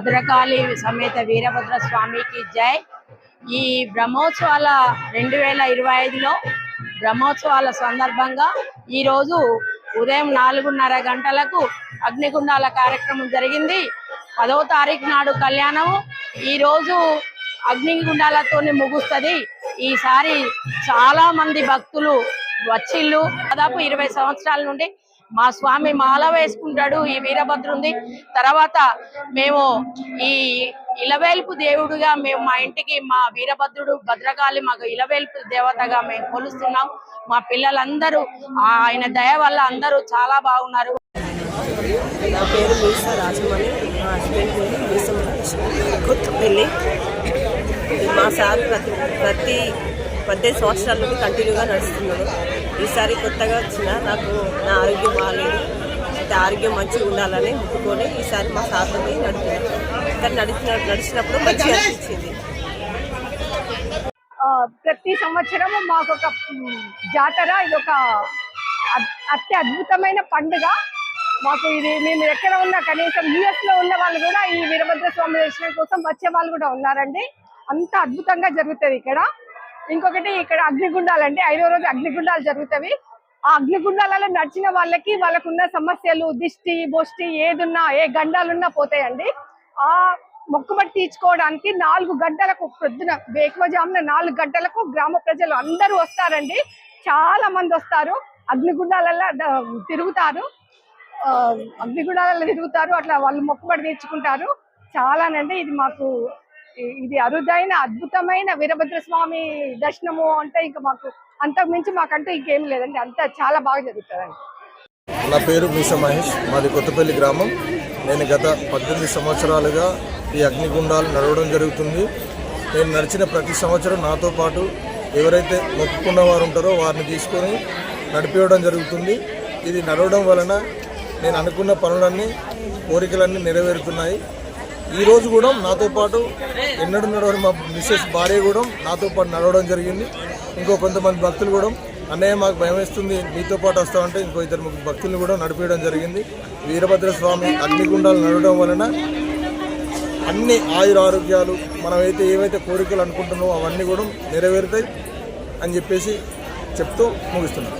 భద్రకాళి సమేత వీరభద్ర స్వామికి జై. ఈ బ్రహ్మోత్సవాల 2025లో బ్రహ్మోత్సవాల సందర్భంగా ఈరోజు ఉదయం 4:30 గంటలకు అగ్నిగుండాల కార్యక్రమం జరిగింది. 10వ తారీఖు నాడు కళ్యాణం. ఈరోజు అగ్నిగుండాలతోనే ముగుస్తుంది. ఈసారి చాలా మంది భక్తులు వచ్చిళ్ళు. దాదాపు 20 సంవత్సరాల నుండి మా స్వామి మాల వేసుకుంటాడు. ఈ వీరభద్రుంది తర్వాత మేము ఈ ఇలవేల్పు దేవుడుగా మేము మా ఇంటికి మా వీరభద్రుడు భద్రకాళి మాకు ఇలవేల్పు దేవతగా మేము కొలుస్తున్నాం. మా పిల్లలందరూ ఆయన దయ వల్ల అందరూ చాలా బాగున్నారు. నా పేరు మీసా రాజమణి, మా హస్బెండ్ పేరు మీసా కొత్తపల్లి. మా సార్ ప్రతి 18 సంవత్సరాల నుండి కంటిన్యూగా నడుస్తున్నాడు. ఈసారి కొత్తగా వచ్చిన నాకు నా ఆరోగ్యం బాగాలేదు, అయితే ఆరోగ్యం మంచిగా ఉండాలని ముట్టుకొని ఈసారి మా సార్తో నడిచినప్పుడు మంచిగా అనిపించింది. ప్రతి సంవత్సరం మాకు ఒక జాతర, ఇది ఒక అత్యద్భుతమైన పండుగ మాకు. ఇది మేము ఎక్కడ ఉన్నా కనీసం US లో ఉన్న వాళ్ళు కూడా ఈ వీరభద్ర స్వామి దర్శనం కోసం వచ్చే వాళ్ళు కూడా ఉన్నారండి. అంత అద్భుతంగా జరుగుతుంది ఇక్కడ. ఇంకొకటి ఇక్కడ అగ్నిగుండాలండి, 5వ రోజు అగ్నిగుండాలు జరుగుతాయి. ఆ అగ్నిగుండాలలో నడిచిన వాళ్ళకున్న సమస్యలు, దిష్టి బొష్టి ఏదున్నా ఏ గండాలున్నా పోతాయండి. ఆ మొక్కుబడి తీర్చుకోవడానికి 4 గంటలకు పొద్దున వేకువజామున 4 గంటలకు గ్రామ ప్రజలు అందరూ వస్తారండి. చాలా మంది వస్తారు. అగ్నిగుండాలలో తిరుగుతారు అట్లా వాళ్ళు మొక్కుబడి తీర్చుకుంటారు. చాలానండి. ఇది మాకు ఇది అరుదైన అద్భుతమైన వీరభద్ర స్వామి దర్శనము అంటే ఇంకా మాకు అంతకు మించి మాకంటూ ఇంకేం లేదండి. అంతా చాలా బాగా జరుగుతుందండి. నా పేరు మీసా మహేష్, మాది కొత్తపల్లి గ్రామం. నేను గత 18 సంవత్సరాలుగా ఈ అగ్నిగుండాలు నడవడం జరుగుతుంది. నేను నడిచిన ప్రతి సంవత్సరం నాతో పాటు ఎవరైతే మొక్కుకున్న వారు ఉంటారో వారిని తీసుకొని నడిపివ్వడం జరుగుతుంది. ఇది నడవడం వలన నేను అనుకున్న పనులన్నీ కోరికలన్నీ నెరవేరుతున్నాయి. ఈరోజు కూడా నాతో పాటు ఎన్నడూ నడవని మా మిస్సెస్ భార్య కూడా నాతో పాటు నడవడం జరిగింది. ఇంకో కొంతమంది భక్తులు కూడా అన్నయ్య మాకు భయం వేస్తుంది మీతో పాటు వస్తామంటే ఇంకో 2-3 భక్తులను కూడా నడిపేయడం జరిగింది. వీరభద్ర స్వామి అగ్నిగుండాలు నడవడం వలన అన్ని ఆయురారోగ్యాలు మనమైతే ఏవైతే కోరికలు అనుకుంటున్నామో అవన్నీ కూడా నెరవేరుతాయి అని చెప్పేసి చెప్తూ ముగిస్తున్నాం.